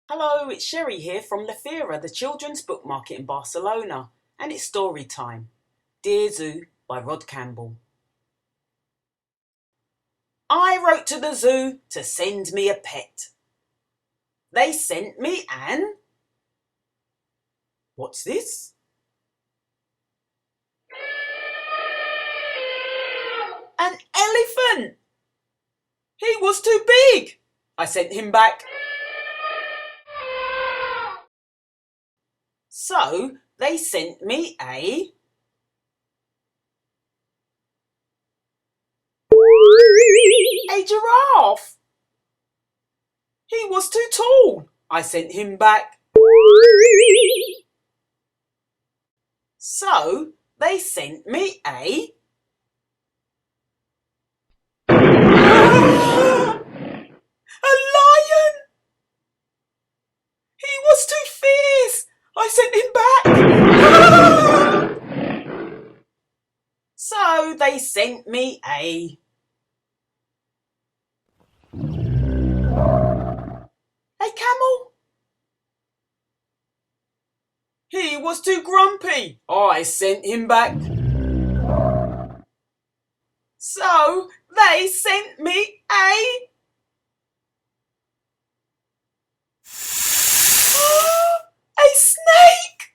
Hello, it's Sherry here from La Fira, the children's book market in Barcelona, and it's story time. Dear Zoo by Rod Campbell. I wrote to the zoo to send me a pet. They sent me What's this? An elephant! He was too big! I sent him back. So they sent me a giraffe. He was too tall. I sent him back. So they sent me a lion. He was too fierce. I sent him back. So they sent me a camel. He was too grumpy. I sent him back. So they sent me a snake.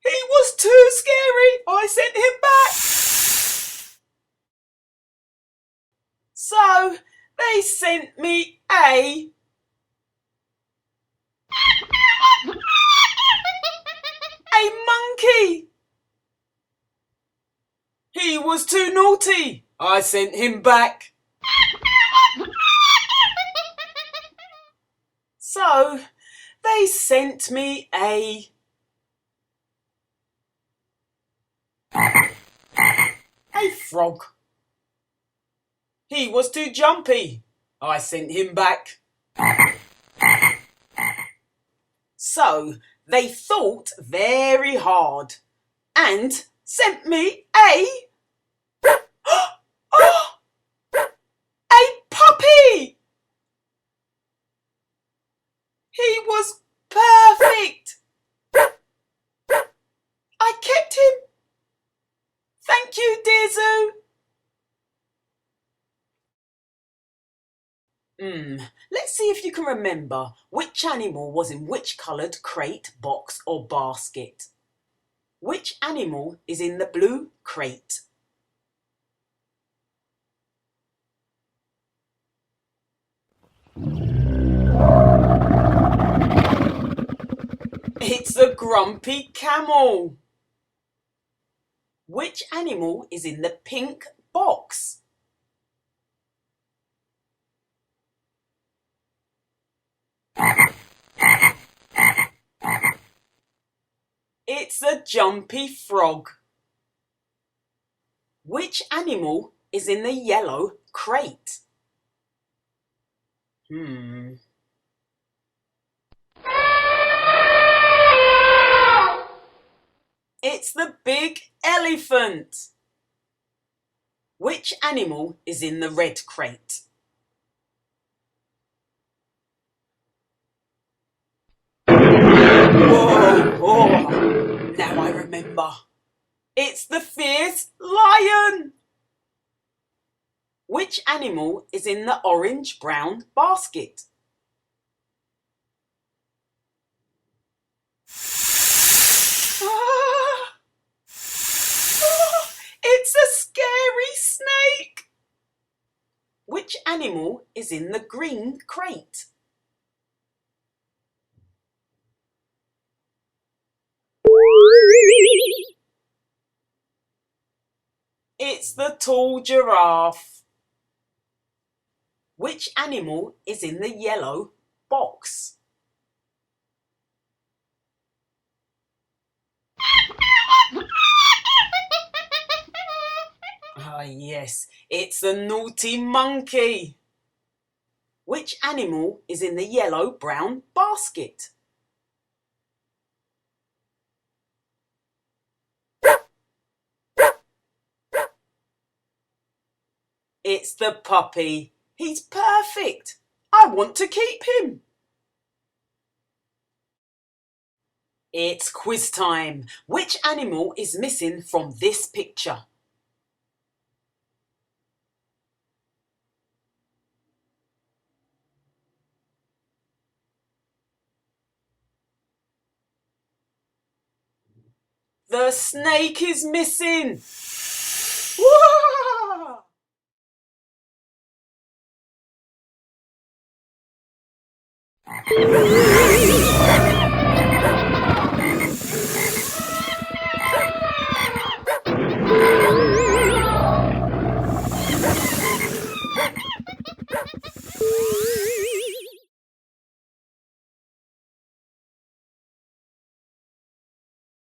He was too scary. I sent him back. So they sent me a monkey. He was too naughty. I sent him back. So they sent me a frog. He was too jumpy. I sent him back. So they thought very hard and sent me a puppy. He was perfect. I kept him. Thank you, dear Zoo. Let's see if you can remember which animal was in which coloured crate, box or basket. Which animal is in the blue crate? It's a grumpy camel. Which animal is in the pink box? It's a jumpy frog. Which animal is in the yellow crate? It's the big elephant. Which animal is in the red crate? Whoa, now I remember. It's the fierce lion. Which animal is in the orange-brown basket? It's a scary snake. Which animal is in the green crate? It's the tall giraffe. Which animal is in the yellow box? Yes, it's the naughty monkey. Which animal is in the yellow-brown basket? It's the puppy. He's perfect. I want to keep him. It's quiz time. Which animal is missing from this picture? The snake is missing.